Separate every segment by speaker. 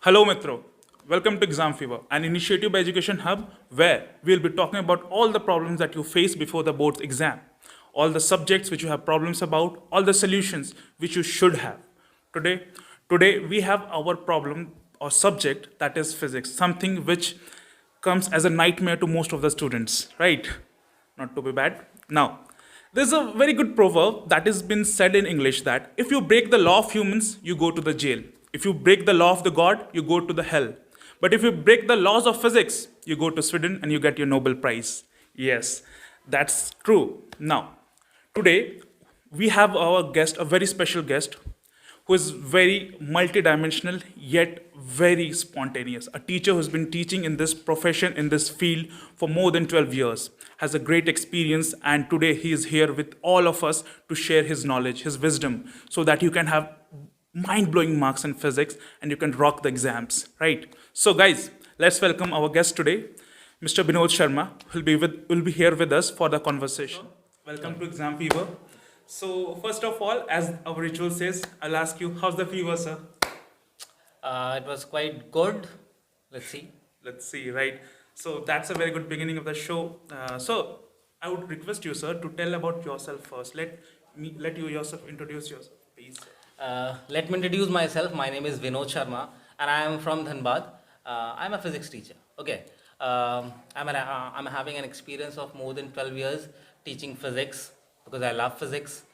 Speaker 1: Hello, Mitro. Welcome to Exam Fever, an initiative by Education Hub where we'll be talking about all the problems that you face before the board's exam, all the subjects which you have problems about, all the solutions which you should have. Today, today we have our problem or subject that is physics, something which comes as a nightmare to most of the students, right? Not to be bad. Now, there's a very good proverb that has been said in English that if you break the law of humans, you go to the jail. If you break the law of the God, you go to the hell. But if you break the laws of physics, you go to Sweden and you get your Nobel Prize. Yes, that's true. Now, today we have our guest, a very special guest, who is very multidimensional yet very spontaneous. A teacher who's been teaching in this profession, in this field for more than 12 years, has a great experience, and today he is here with all of us to share his knowledge, his wisdom, so that you can have mind blowing marks in physics and you can rock the exams, right? So, guys, let's welcome our guest today, Mr. Binod Sharma, will be here with us for the conversation. Welcome to Exam Fever. So, first of all, as our ritual says, I'll ask you, how's the fever, sir?
Speaker 2: It was quite good. Let's see.
Speaker 1: Let's see, right? So, that's a very good beginning of the show. So, I would request you, sir, to tell about yourself first. Let you yourself introduce yourself, please.
Speaker 2: Let me introduce myself. My name is Vinod Sharma, and I am from Dhanbad. I'm a physics teacher. Okay. I'm having an experience of more than 12 years teaching physics because I love physics.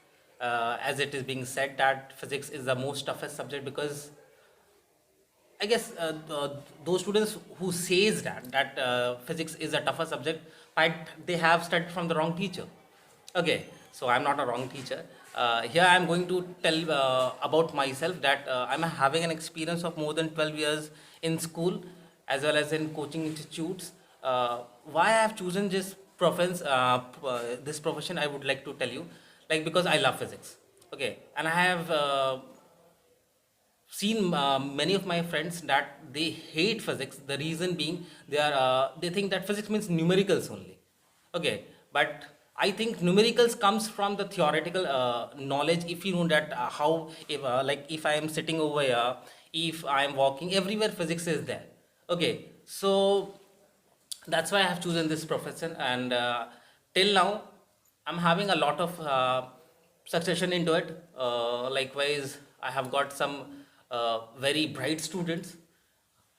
Speaker 2: As it is being said that physics is the most toughest subject because I guess those students who says that physics is a tougher subject, might they have studied from the wrong teacher. Okay, so I'm not a wrong teacher. Here I'm going to tell about myself that I'm having an experience of more than 12 years in school as well as in coaching institutes. Why I have chosen this profession, I would like to tell you, like because I love physics. Okay, and I have seen many of my friends that they hate physics. The reason being they think that physics means numericals only. Okay, but I think numericals comes from the theoretical knowledge. If you know that how if like if I am sitting over here, if I am walking, everywhere physics is there. Okay, so that's why I have chosen this profession, and till now I'm having a lot of succession into it. Likewise, I have got some very bright students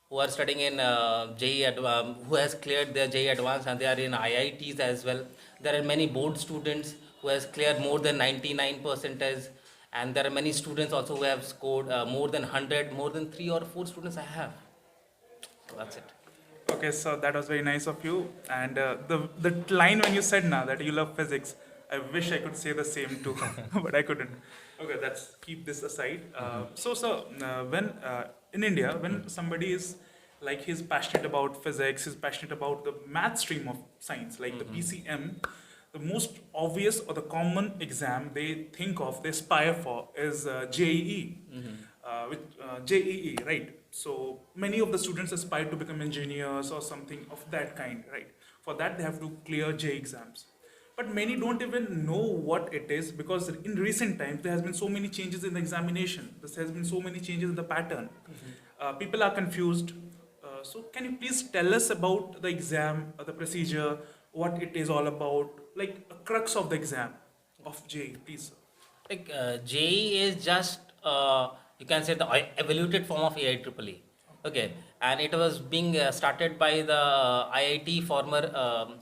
Speaker 2: who are studying in who has cleared their JEE Advanced and they are in IITs as well. There are many board students who has cleared more than 99 percentage, and there are many students also who have scored more than 100, more than 3 or 4 students I have. So that's it.
Speaker 1: Okay, so that was very nice of you. And the line when you said now that you love physics, I wish I could say the same too, but I couldn't. Okay, let's keep this aside. When in India, when somebody is like he's passionate about physics, he's passionate about the math stream of science, like the PCM, the most obvious or the common exam they think of, they aspire for is JEE, JEE, right? So many of the students aspire to become engineers or something of that kind, right? For that, they have to clear JEE exams. But many don't even know what it is because in recent times there has been so many changes in the examination. There has been so many changes in the pattern. People are confused. So can you please tell us about the exam, the procedure, what it is all about, like a crux of the exam of JEE, please.
Speaker 2: Like JEE is just you can say the evaluated form of AIEEE. Okay, and it was being started by the IIT former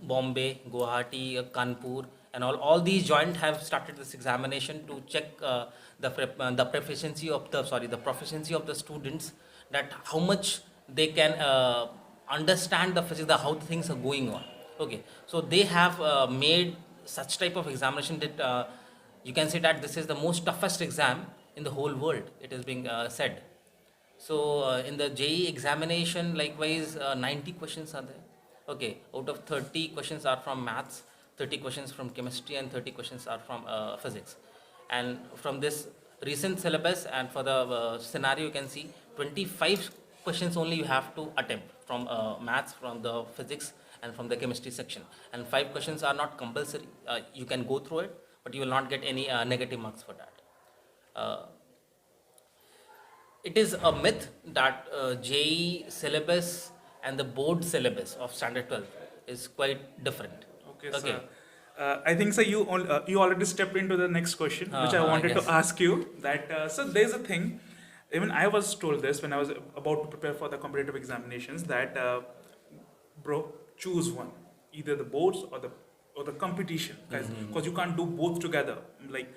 Speaker 2: Bombay, Guwahati, Kanpur, and all these joint have started this examination to check the proficiency of the proficiency of the students, that how much they can understand the physics, how the things are going on. Okay, so they have made such type of examination that you can say that this is the most toughest exam in the whole world. It is being said. So in the JEE examination, likewise, 90 questions are there. Okay, out of 30 questions are from maths, 30 questions from chemistry, and 30 questions are from physics. And from this recent syllabus and for the scenario, you can see 25 questions only you have to attempt from maths, from the physics, and from the chemistry section. And 5 questions are not compulsory. You can go through it, but you will not get any negative marks for that. Uh, It is a myth that JEE syllabus and the board syllabus of standard 12 is quite different.
Speaker 1: Okay, sir. I think, sir, you already stepped into the next question, which I wanted to
Speaker 2: Yes.
Speaker 1: ask you. That so there's a thing. Even I was told this when I was about to prepare for the competitive examinations. That bro, choose one, either the boards or the competition, guys, because you can't do both together. Like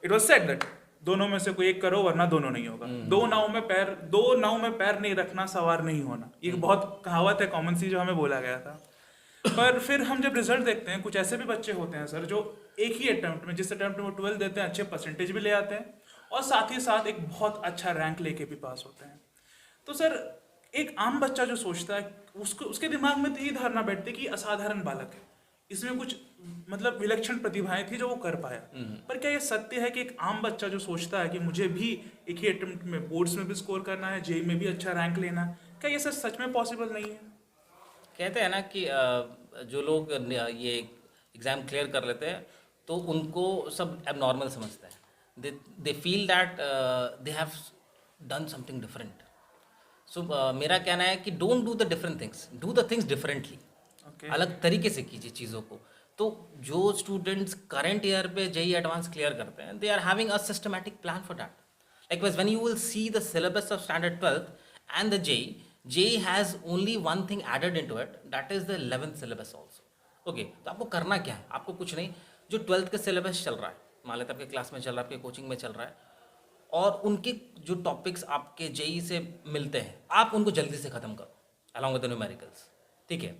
Speaker 1: it was said that दोनों में से कोई एक करो वरना दोनों नहीं होगा. दो नाव में पैर नहीं रखना, सवार नहीं होना. ये बहुत कहावत है कॉमन सी जो हमें बोला गया था. पर फिर हम जब रिजल्ट देखते हैं, कुछ ऐसे भी बच्चे होते हैं सर जो एक ही अटेम्प्ट में, जिस अटेम्प्ट में वो 12 देते हैं, अच्छे परसेंटेज भी ले आते हैं और साथ ही साथ एक बहुत अच्छा रैंक लेके भी पास होते हैं. तो सर एक आम बच्चा जो सोचता है, उसको उसके दिमाग में तो यही धारणा बैठती है कि असाधारण बालक है, इसमें कुछ मतलब विलक्षण प्रतिभाएं थी जो वो कर पाया. पर क्या ये सत्य है कि एक आम बच्चा जो सोचता है कि मुझे भी एक ही अटेम्प्ट में बोर्ड्स में भी स्कोर करना है, जेई में भी अच्छा रैंक लेना है, क्या ये सच में पॉसिबल नहीं है?
Speaker 2: कहते हैं ना कि जो लोग ये एग्ज़ाम क्लियर कर लेते हैं तो उनको सब एबनॉर्मल समझते हैं. They feel that they have done something different. So मेरा कहना है कि don't do the different things, do the things differently. अलग तरीके से कीजिए चीज़ों को. तो जो स्टूडेंट्स करंट ईयर पे जेई एडवांस क्लियर करते हैं, they are having a systematic plan for that. Likewise, when you will see the syllabus of standard 12th and the JEE has only one thing added into it, that is the 11th syllabus also. Okay, तो आपको करना क्या है? आपको कुछ नहीं, जो 12th का सिलेबस चल रहा है, मान लेते आपके क्लास में चल रहा है, आपके कोचिंग में चल रहा है, और उनके जो टॉपिक्स आपके जेई से मिलते हैं, आप उनको जल्दी से ख़त्म करो अलॉन्ग विद द न्यूमेरिकल्स. ठीक है,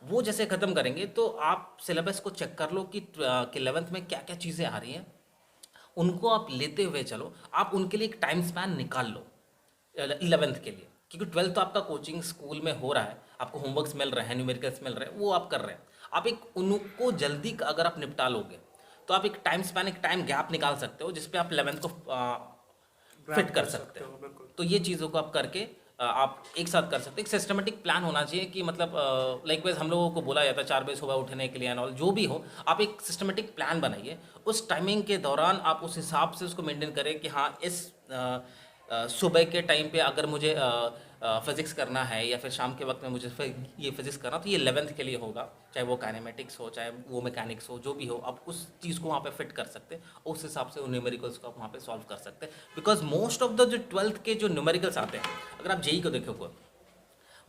Speaker 2: वो जैसे ख़त्म करेंगे तो आप सिलेबस को चेक कर लो कि 11th में क्या क्या चीज़ें आ रही हैं, उनको आप लेते हुए चलो. आप उनके लिए एक टाइम स्पैन निकाल लो 11th के लिए, क्योंकि 12th तो आपका कोचिंग स्कूल में हो रहा है, आपको होमवर्क्स मिल रहे हैं, न्यूमेरिकल्स मिल रहे हैं, वो आप कर रहे हैं. आप एक उनको जल्दी अगर आप निपटा लोगे तो आप एक टाइम स्पैन, एक टाइम गैप निकाल सकते हो जिसपे आप 11th को फिट कर सकते हो. तो ये चीज़ों को आप करके आप एक साथ कर सकते हैं. एक सिस्टमेटिक प्लान होना चाहिए कि मतलब लाइकवाइज हम लोगों को बोला जाता है 4 बजे सुबह उठने के लिए एंड ऑल, जो भी हो आप एक सिस्टमेटिक प्लान बनाइए. उस टाइमिंग के दौरान आप उस हिसाब से उसको मेंटेन करें कि हाँ इस सुबह के टाइम पे अगर मुझे फिज़िक्स करना है या फिर शाम के वक्त में मुझे ये फिज़िक्स करना, तो ये 11th के लिए होगा, चाहे वो काइनेमेटिक्स हो, चाहे वो मैकेनिक्स हो, जो भी हो, आप उस चीज़ को वहाँ पे फिट कर सकते हैं. उस हिसाब से उन न्यूमेरिकल्स को आप वहाँ पे सॉल्व कर सकते हैं. बिकॉज मोस्ट ऑफ द जो 12th के जो न्यूमेरिकल्स आते हैं, अगर आप जेई को देखोगे,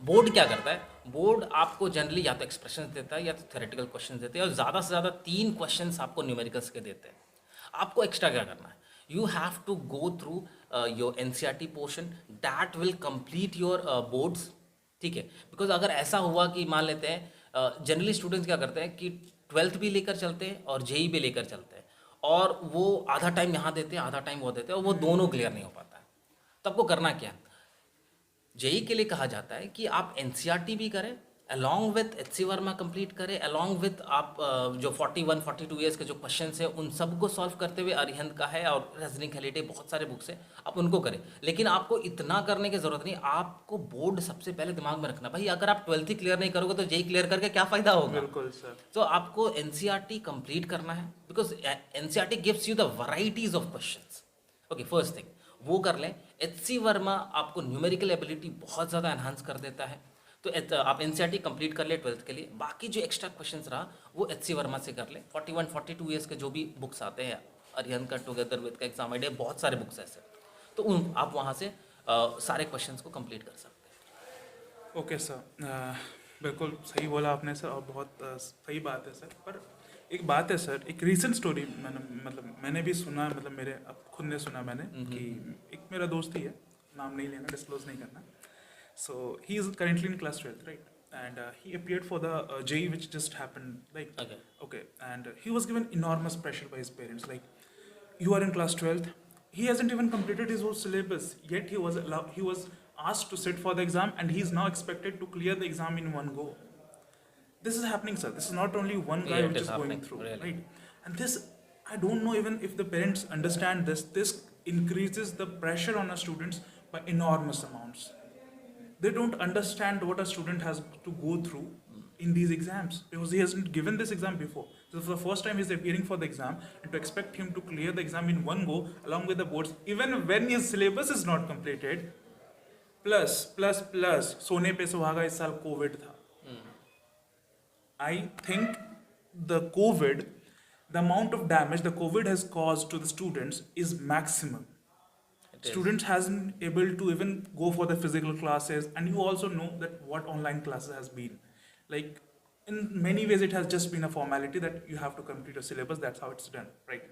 Speaker 2: बोर्ड क्या करता है, बोर्ड आपको जनरली या तो एक्सप्रेशन देता है या तो थ्योरेटिकल क्वेश्चन देते हैं, और ज़्यादा से ज़्यादा 3 क्वेश्चन आपको न्यूमेरिकल्स के देते हैं. आपको एक्स्ट्रा क्या करना है, you have to go through your NCERT portion that will complete your boards. ठीक है, बिकॉज अगर ऐसा हुआ कि मान लेते हैं जनरली स्टूडेंट्स क्या करते हैं कि 12th भी लेकर चलते हैं और जेई भी लेकर चलते हैं, और वो आधा टाइम यहाँ देते हैं, आधा टाइम वो देते हैं, और वो दोनों क्लियर नहीं हो पाता है. तो आपको करना क्या है, जेई के लिए कहा जाता है कि आप NCERT भी करें, along with HC Verma complete करें, अलॉन्ग विथ आप जो 41-42 ईयर्स के जो क्वेश्चंस हैं उन सबको सॉल्व करते हुए, अरिहंत का है और रजनी खलीटे, बहुत सारे बुक्स हैं, आप उनको करें. लेकिन आपको इतना करने की ज़रूरत नहीं, आपको बोर्ड सबसे पहले दिमाग में रखना. भाई अगर आप 12th ही क्लियर नहीं करोगे तो जेई क्लियर करके क्या फ़ायदा होगा.
Speaker 1: बिल्कुल सर.
Speaker 2: तो आपको NCERT कंप्लीट करना है, because NCERT gives you the varieties of questions. Okay, first thing वो कर लें. HC वर्मा आपको न्यूमेरिकल एबिलिटी बहुत ज़्यादा एनहांस कर देता है, तो आप NCERT कंप्लीट कर ले 12th के लिए. बाकी जो एक्स्ट्रा क्वेश्चंस रहा वो HC वर्मा से कर ले. 41-42 ईयर्स के जो भी बुक्स आते हैं, अरिहंत का, टुगेदर विद का, एग्जाम आइडिया, बहुत सारे बुक्स ऐसे, तो उन आप वहाँ से सारे क्वेश्चंस को कंप्लीट कर सकते हैं.
Speaker 1: ओके सर, बिल्कुल सही बोला आपने सर, और बहुत सही बात है सर. पर एक बात है सर, एक रीसेंट स्टोरी मैंने भी सुना, मतलब मेरे अब खुद ने सुना मैंने, कि एक मेरा दोस्त ही है, नाम नहीं लेना, डिस्क्लोज नहीं करना. So he is currently in class 12th, right? And he appeared for the JEE which just happened. Like, okay, and he was given enormous pressure by his parents. Like, you are in class 12th. He hasn't even completed his whole syllabus yet. He was asked to sit for the exam, and he is now expected to clear the exam in one go. This is happening, sir. This is not only one guy which is going through, really. Right? And this, I don't know even if the parents understand this. This increases the pressure on our students by enormous amounts. They don't understand what a student has to go through in these exams because he hasn't given this exam before. So for the first time he's appearing for the exam, and to expect him to clear the exam in one go along with the boards, even when his syllabus is not completed, plus सोने पे सुहागा इस साल Covid था. I think the amount of damage the COVID has caused to the students is maximum.
Speaker 2: It is.
Speaker 1: Students hasn't able to even go for the physical classes, and you also know that what online classes has been. Like in many ways, it has just been a formality that you have to complete a syllabus. That's how it's done, right?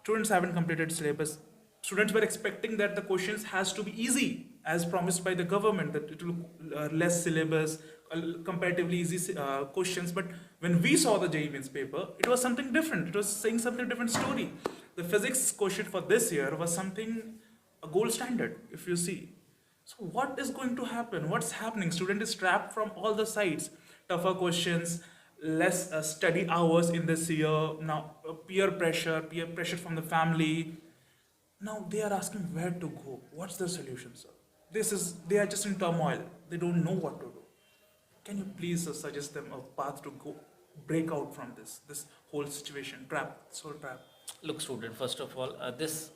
Speaker 1: Students haven't completed syllabus. Students were expecting that the questions has to be easy, as promised by the government, that it will less syllabus, comparatively easy questions. But when we saw the JEE Mains paper, it was something different. It was saying something different story. The physics question for this year was something a gold standard, if you see. So what is going to happen? What's happening? Student is trapped from all the sides. Tougher questions, less study hours in this year. Now peer pressure from the family. Now they are asking where to go. What's the solution, sir? They are just in turmoil. They don't know what to do. Can you please suggest them a path to go break out from this whole situation, trap?
Speaker 2: Look, student, first of all, this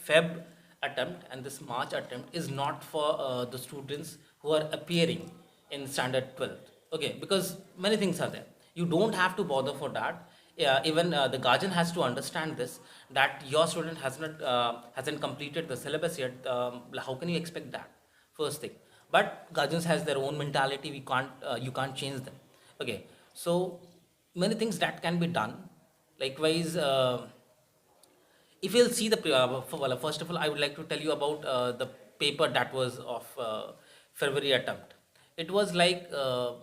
Speaker 2: Feb attempt and this March attempt is not for the students who are appearing in standard 12th. Okay, because many things are there. You don't have to bother for that. Even the guardian has to understand this, that your student hasn't completed the syllabus yet. How can you expect that? First thing. But guardians has their own mentality. You can't change them. Okay, so many things that can be done. Likewise, if you'll see well, first of all, I would like to tell you about the paper that was of February attempt. It was like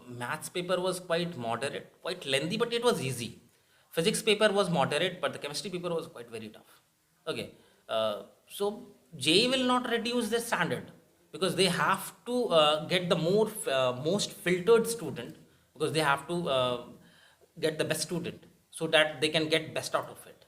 Speaker 2: maths paper was quite moderate, quite lengthy, but it was easy. Physics paper was moderate, but the chemistry paper was quite very tough. Okay, so JEE will not reduce their standard because they have to get the most filtered student, because they have to get the best student so that they can get best out of it,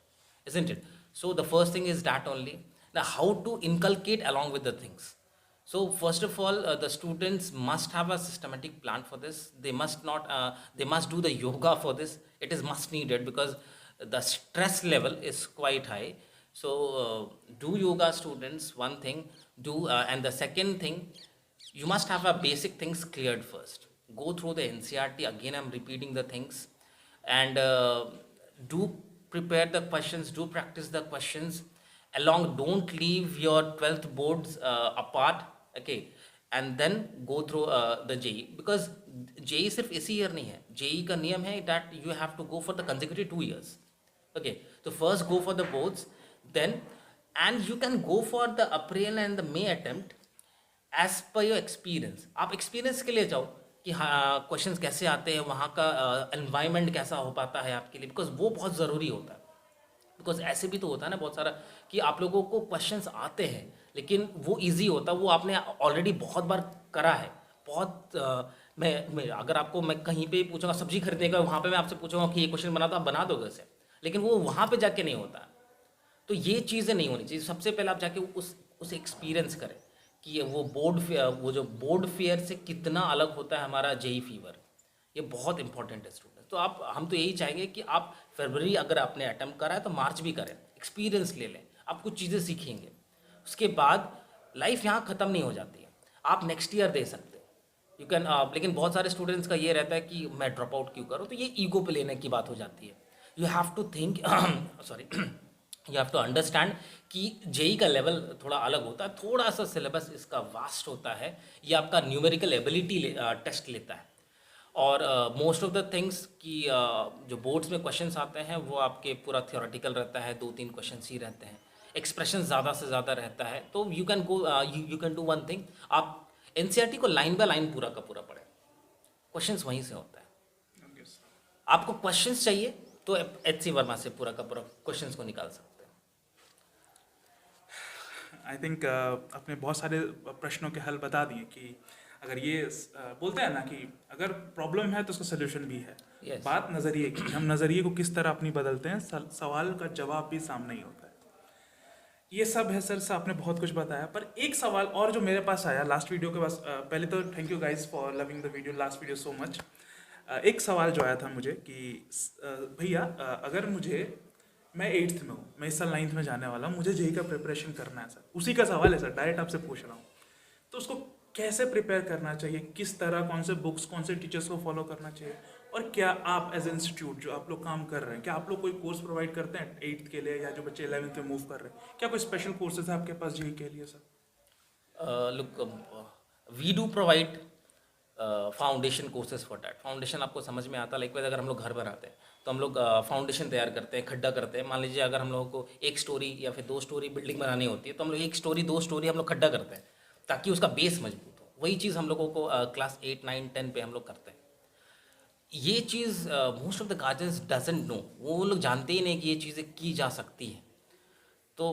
Speaker 2: isn't it? So the first thing is that only. Now, how to inculcate along with the things. So first of all, the students must have a systematic plan for this. They must not. They must do the yoga for this. It is must needed because the stress level is quite high. So do yoga, students. One thing. And the second thing, you must have a basic things cleared first. Go through the NCRT again. I'm repeating the things, and do prepare the questions. Do practice the questions. Along, don't leave your 12th boards apart. Okay, and then go through the JEE, because JEE सिर्फ इसी year नहीं है. JEE का नियम है that you have to go for the consecutive 2 years. Okay, so first go for the boards, then and you can go for the April and the May attempt as per your experience. आप experience के लिए जाओ कि हाँ questions कैसे आते हैं, वहाँ का environment कैसा हो पाता है आपके लिए, because वो बहुत ज़रूरी होता है. बिकॉज ऐसे भी तो होता है ना बहुत सारा कि आप लोगों को क्वेश्चंस आते हैं लेकिन वो इजी होता, वो आपने ऑलरेडी बहुत बार करा है. बहुत मैं अगर आपको मैं कहीं पे पूछूंगा सब्जी खरीदने का, वहाँ पे मैं आपसे पूछूंगा कि ये क्वेश्चन बना दो, आप बना दोगे उसे, लेकिन वो वहाँ पे जाके नहीं होता. तो ये चीज़ें नहीं होनी चाहिए. सबसे पहले आप जाके उसे एक्सपीरियंस करें कि वो जो बोर्ड फेयर से कितना अलग होता है हमारा JEE फीवर. ये बहुत इंपॉर्टेंट है स्टूडेंट. तो हम तो यही चाहेंगे कि आप फरवरी अगर आपने अटेम्प्ट करा है तो मार्च भी करें, एक्सपीरियंस ले लें, आप कुछ चीज़ें सीखेंगे. उसके बाद लाइफ यहाँ ख़त्म नहीं हो जाती है, आप नेक्स्ट ईयर दे सकते हैं. यू कैन लेकिन बहुत सारे स्टूडेंट्स का ये रहता है कि मैं ड्रॉप आउट क्यों करूँ, तो ये ईगो पे लेने की बात हो जाती है. You have to think sorry you have to understand कि JEE का लेवल थोड़ा अलग होता है, थोड़ा सा सिलेबस इसका वास्ट होता है. ये आपका न्यूमेरिकल एबिलिटी टेस्ट लेता है. और मोस्ट ऑफ द थिंग्स कि जो बोर्ड्स में क्वेश्चंस आते हैं वो आपके पूरा थियोरेटिकल रहता है, 2-3 क्वेश्चंस ही रहते हैं, एक्सप्रेशन ज़्यादा से ज़्यादा रहता है. तो you can do one thing, आप NCERT को लाइन बाय लाइन पूरा का पूरा पढ़ें, क्वेश्चंस वहीं से होता है. आपको क्वेश्चंस चाहिए तो HC वर्मा से पूरा का पूरा क्वेश्चंस को निकाल सकते हैं.
Speaker 1: आई थिंक आपने बहुत सारे प्रश्नों के हल बता दिए कि अगर ये बोलते हैं ना कि अगर प्रॉब्लम है तो उसका सोल्यूशन भी है.
Speaker 2: Yes.
Speaker 1: बात नज़रिए की, हम नज़रिए को किस तरह अपनी बदलते हैं, सवाल का जवाब भी सामने ही होता है. ये सब है सर, आपने बहुत कुछ बताया, पर एक सवाल और जो मेरे पास आया लास्ट वीडियो के पास. पहले तो thank you guys for loving the video, last video so much. एक सवाल जो आया था मुझे कि भैया अगर मैं 8th में हूँ, मैं इस साल 9th में जाने वाला हूँ, मुझे जेई का प्रिपरेशन करना है सर, उसी का सवाल है सर, डायरेक्ट आपसे पूछ रहा हूँ। तो उसको कैसे प्रिपेयर करना चाहिए, किस तरह, कौन से बुक्स, कौन से टीचर्स को फॉलो करना चाहिए, और क्या आप एज इंस्टीट्यूट जो आप लोग काम कर रहे हैं, क्या आप लोग कोई कोर्स प्रोवाइड करते हैं 8th के लिए, या जो बच्चे 11th में मूव कर रहे हैं, क्या कोई स्पेशल कोर्सेज है आपके पास जेई के लिए sir?
Speaker 2: Look, we do provide foundation courses for that. Foundation आपको समझ में आता है, लाइक अगर हम लोग घर बनाते हैं तो हम लोग फाउंडेशन तैयार करते हैं, खड्डा करते हैं। मान लीजिए अगर हम लोगों को एक स्टोरी या फिर 2 स्टोरी बिल्डिंग बनानी होती है तो हम लोग 1 स्टोरी 2 स्टोरी हम लोग खड्डा करते हैं ताकि उसका बेस मजबूत हो। वही चीज़ हम लोगों को क्लास 8, 9, 10 पे हम लोग करते हैं। ये चीज़ most of the guardians doesn't know, वो लोग जानते ही नहीं कि ये चीज़ें की जा सकती हैं। तो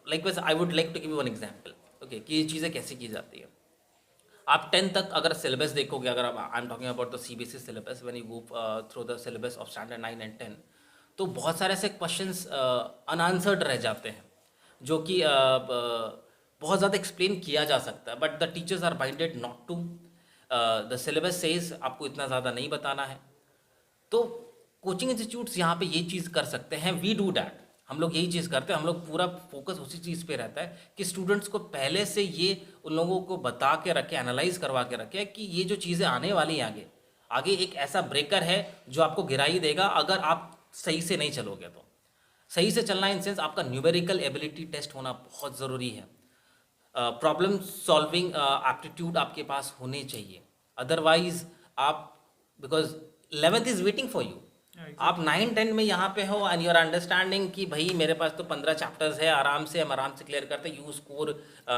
Speaker 2: लाइक वैसे I would like to give one example, okay, कि ये चीज़ें कैसे की जाती है। आप 10 तक अगर सिलेबस देखोगे, अगर I am talking about the CBSE syllabus, when you go through the syllabus of standard 9 and 10, तो बहुत सारे ऐसे क्वेश्चंस अनआंसर्ड रह जाते हैं जो कि बहुत ज़्यादा एक्सप्लेन किया जा सकता है, but the teachers are binded not to. The syllabus says आपको इतना ज़्यादा नहीं बताना है। तो कोचिंग इंस्टीट्यूट्स यहाँ पे ये चीज़ कर सकते हैं, वी डू डैट। हम लोग यही चीज़ करते हैं, हम लोग पूरा फोकस उसी चीज़ पे रहता है कि स्टूडेंट्स को पहले से ये उन लोगों को बता के रखे, एनालाइज करवा के रखे कि ये जो चीज़ें आने वाली हैं आगे, आगे एक ऐसा ब्रेकर है जो आपको गिरा ही देगा अगर आप सही से नहीं चलोगे। तो सही से चलना इन सेंस आपका न्यूमेरिकल एबिलिटी टेस्ट होना बहुत ज़रूरी है। प्रॉब्लम सॉल्विंग एप्टीट्यूड आपके पास होने चाहिए, अदरवाइज आप, because 11th is waiting for you. आप 9-10 में यहाँ पे हो एंड यू आर अंडरस्टैंडिंग कि भाई मेरे पास तो 15 चैप्टर्स है, आराम से हम आराम से क्लियर करते हैं, यू स्कोर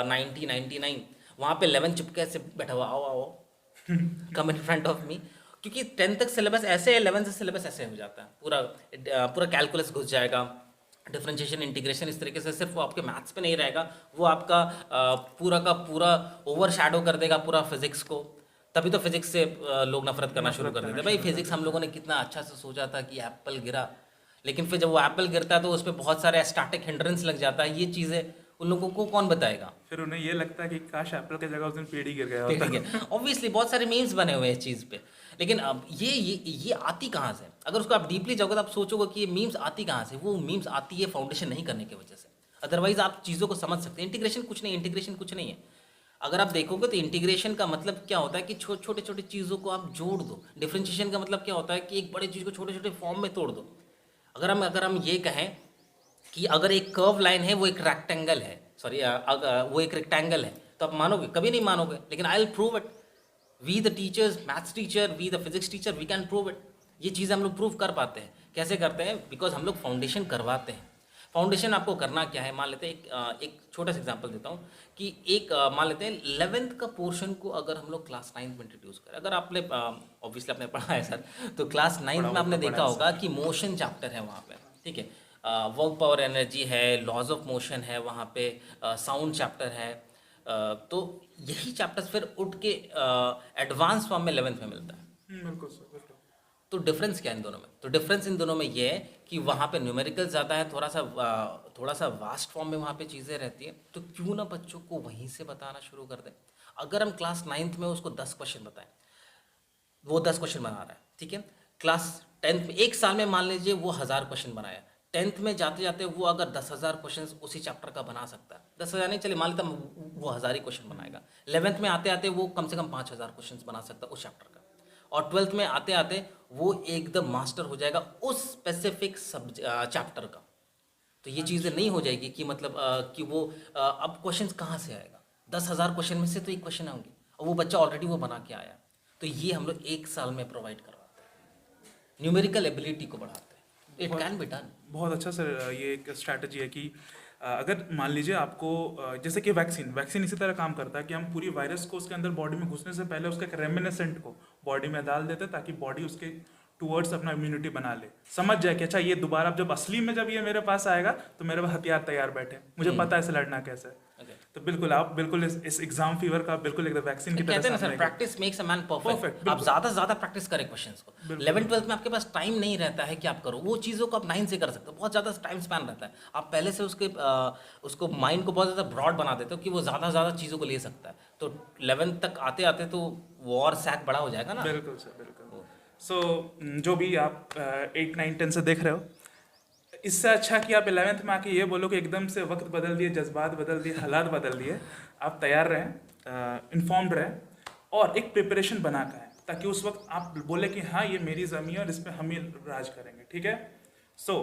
Speaker 2: 90, 99। वहाँ पे 11 चुपके से बैठा हुआ, आओ आओ कम इन फ्रंट ऑफ मी, क्योंकि 10 तक सिलेबस ऐसे है, 11 से सिलेबस ऐसे हो जाता है। पूरा कैलकुलस घुस जाएगा, डिफरेंशिएशन, इंटीग्रेशन, इस तरीके से सिर्फ वो आपके मैथ्स पे नहीं रहेगा, वो आपका पूरा का पूरा ओवर शैडो कर देगा पूरा फिजिक्स को। तभी तो फिजिक्स से लोग नफरत करना शुरू कर देते हैं। भाई फिजिक्स हम लोगों ने कितना अच्छा से सोचा था कि एप्पल गिरा, लेकिन फिर जब वो एप्पल गिरता है तो उस पर बहुत सारे स्टैटिक हिंड्रेंस लग जाता है। ये चीज़ें उन लोगों को कौन बताएगा?
Speaker 1: फिर उन्हें ये लगता है कि काश एप्पल की जगह उस दिन पेड़ ही गिर गया होता।
Speaker 2: ऑब्वियसली बहुत सारे मीम्स बने हुए हैं इस चीज़ पे, लेकिन अब ये आती कहाँ से? अगर उसको आप डीपली जाओगे तो आप सोचोगे कि ये मीम्स आती कहाँ से। वो मीम्स आती है फाउंडेशन नहीं करने की वजह से, अदरवाइज आप चीज़ों को समझ सकते हैं। इंटीग्रेशन कुछ नहीं है। अगर आप देखोगे तो इंटीग्रेशन का मतलब क्या होता है कि छोटे छोटे चीज़ों को आप जोड़ दो। डिफरेंशिएशन का मतलब क्या होता है कि एक बड़े चीज़ को छोटे छोटे फॉर्म में तोड़ दो। अगर हम ये कहें कि अगर एक कर्व लाइन है वो एक रेक्टेंगल है, वो एक रेक्टेंगल है, तो आप मानोगे? कभी नहीं मानोगे, लेकिन I will prove it. We the teachers, maths teacher, we the physics teacher, we can prove it. ये चीज़ हम लोग प्रूव कर पाते हैं। कैसे करते हैं? बिकॉज हम लोग फाउंडेशन करवाते हैं। फाउंडेशन आपको करना क्या है, मान लेते हैं एक छोटा सा एग्जांपल देता हूँ कि मान लेते हैं 11th का पोर्शन को अगर हम लोग क्लास 9 में इंट्रोड्यूस करें। अगर आपने ऑब्वियसली आपने पढ़ा है सर, तो क्लास 9 में आपने देखा होगा कि मोशन चैप्टर है वहाँ पे, ठीक है, वर्क पावर एनर्जी है, लॉज ऑफ मोशन है, वहाँ पे साउंड चैप्टर है। तो यही चैप्टर्स फिर उठ के एडवांस फॉर्म में 11th में मिलता है।
Speaker 1: बिल्कुल सर, बिल्कुल।
Speaker 2: तो डिफरेंस क्या है इन दोनों में? तो डिफरेंस इन दोनों में ये है कि वहाँ पे न्यूमेरिकल ज़्यादा है, थोड़ा सा वास्ट फॉर्म में वहाँ पे चीज़ें रहती हैं। तो क्यों ना बच्चों को वहीं से बताना शुरू कर दें। अगर हम क्लास 9th में उसको 10 क्वेश्चन बताएं, वो 10 क्वेश्चन बना रहा है, ठीक है। क्लास 10th में एक साल में मान लीजिए वो 1000 क्वेश्चन बनाया, 10th में जाते जाते वो अगर 10,000 क्वेश्चन उसी चैप्टर का बना सकता है, 10,000 नहीं चले, मान लेता वो 1000 ही क्वेश्चन बनाएगा। 11th में आते आते वो कम से कम 5,000 क्वेश्चन बना सकता है उस चैप्टर का, और 12th में आते आते वो एकदम मास्टर हो जाएगा उस स्पेसिफिक चैप्टर का। तो ये चीज़ें नहीं हो जाएगी कि मतलब कि वो अब क्वेश्चंस कहाँ से आएगा। 10,000 क्वेश्चन में से तो एक क्वेश्चन आएंगे और वो बच्चा ऑलरेडी वो बना के आया। तो ये हम लोग 1 साल में प्रोवाइड करवाते हैं, न्यूमेरिकल एबिलिटी को बढ़ाते हैं। It can be done.
Speaker 1: बहुत अच्छा सर, ये एक स्ट्रैटेजी है कि अगर मान लीजिए आपको जैसे कि वैक्सीन इसी तरह काम करता है कि हम पूरी वायरस को उसके अंदर बॉडी में घुसने से पहले उसके एक रेमिनेसेंट को बॉडी में डाल देते हैं ताकि बॉडी उसके टूवर्ड्स अपना इम्यूनिटी बना ले, समझ जाए कि अच्छा ये दोबारा जब असली में जब ये मेरे पास आएगा तो मेरे पास हथियार तैयार बैठे, मुझे पता है इसे लड़ना कैसे है। तो बिल्कुल आप बिल्कुल इस एग्जाम फीवर का बिल्कुल एक वैक्सीन की तरह
Speaker 2: कहते हैं ना sir, practice makes a man perfect. आप ज्यादा से ज्यादा प्रैक्टिस करें क्वेश्चंस को। 11 12 में आपके पास टाइम नहीं रहता है कि आप करो वो चीज़ों को, आप 9 से कर सकते हो। बहुत ज़्यादा टाइम स्पैन रहता है, आप पहले से उसको माइंड को बहुत ज़्यादा ब्रॉड बना देते हो कि वो ज़्यादा चीज़ों को ले सकता है। तो 11 तक आते आते तो वो और सैक बड़ा हो जाएगा ना।
Speaker 1: बिल्कुल सर, बिल्कुल सो जो भी आप 8, 9, 10 से देख रहे हो, इससे अच्छा कि आप 11th में आके ये बोलो कि एकदम से वक्त बदल दिए, जज्बात बदल दिए, हालात बदल दिए। आप तैयार रहें, इन्फॉर्म्ड रहें और एक प्रिपरेशन बना कर आएं, ताकि उस वक्त आप बोले कि हाँ ये मेरी ज़मीन है और इस पर हम ही राज करेंगे, ठीक है। So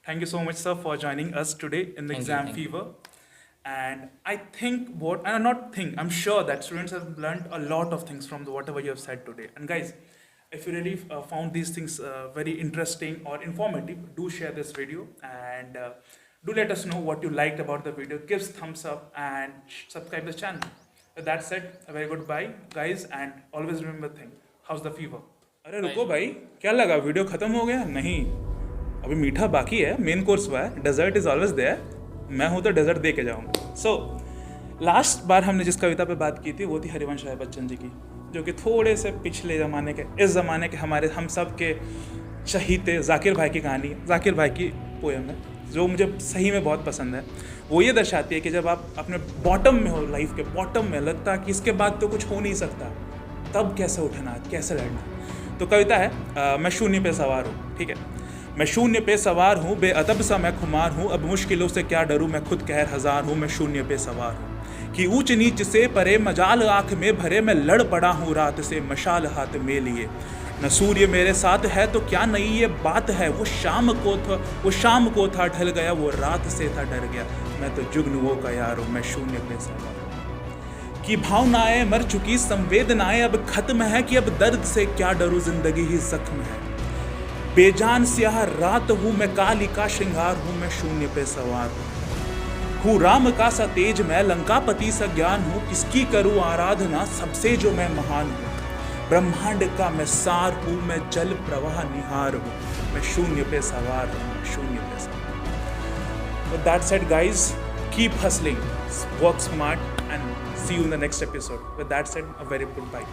Speaker 1: thank you so much sir for joining us today in the exam
Speaker 2: thank you.
Speaker 1: Fever. And I think what, and not think, I'm sure that students have learned a lot of things from whatever you have said today. And guys, if you really found these things very interesting or informative, do share this video and do let us know what you liked about the video. Give thumbs up and subscribe this channel. With that said, a very good bye, guys, and always remember thing. How's the fever? अरे रुको भाई, क्या लगा video खत्म हो गया? नहीं, अभी मीठा बाकी है, मेन कोर्स हुआ है, डेजर्ट इज ऑलवेज देयर। मैं हूँ तो डेजर्ट दे के जाऊँगा। सो लास्ट बार हमने जिस कविता पे बात की थी वो थी हरिवंश राय बच्चन जी की, जो कि थोड़े से पिछले ज़माने के, इस ज़माने के हमारे हम सब के शहीद जाकिर भाई की कहानी है, जाकिर भाई की पोएम है, जो मुझे सही में बहुत पसंद है। वो ये दर्शाती है कि जब आप अपने बॉटम में हो, लाइफ के बॉटम में, लगता है कि इसके बाद तो कुछ हो नहीं सकता, तब कैसे उठना, कैसे लड़ना। तो कविता है मैं शून्य पे सवार हूँ, ठीक है। मैं शून्य पे सवार हूँ, बेअदब सा मैं खुमार हूँ, अब मुश्किलों से क्या डरूँ, मैं खुद कहर हजार हूँ। मैं शून्य पे सवार हूँ कि ऊंच नीच से परे, मजाल आँख में भरे, मैं लड़ पड़ा हूँ रात से मशाल हाथ में लिए। न सूर्य मेरे साथ है तो क्या नई ये बात है, वो शाम को था ढल गया, वो रात से था डर गया। मैं तो जुगनुओं का यार हूँ, मैं शून्य पे सवार हूँ कि भावनाएं मर चुकी, संवेदनाएं अब खत्म है, कि अब दर्द से क्या डरूं, जिंदगी ही जख्म है। बेजान स्याह रात हूँ मैं, काली का श्रृंगार हूँ, मैं शून्य पे सवार हूँ राम का सा तेज मैं, लंकापति सा ज्ञान हूँ, किसकी करूँ आराधना, सबसे जो मैं महान हूँ। ब्रह्मांड का मैं सार हूँ, मैं जल प्रवाह निहार हूँ, मैं शून्य पे सवार हूँ, मैं शून्य पे सवार। With that said, guys, keep hustling, work smart, and see you in the next episode. With that said, a very good bye.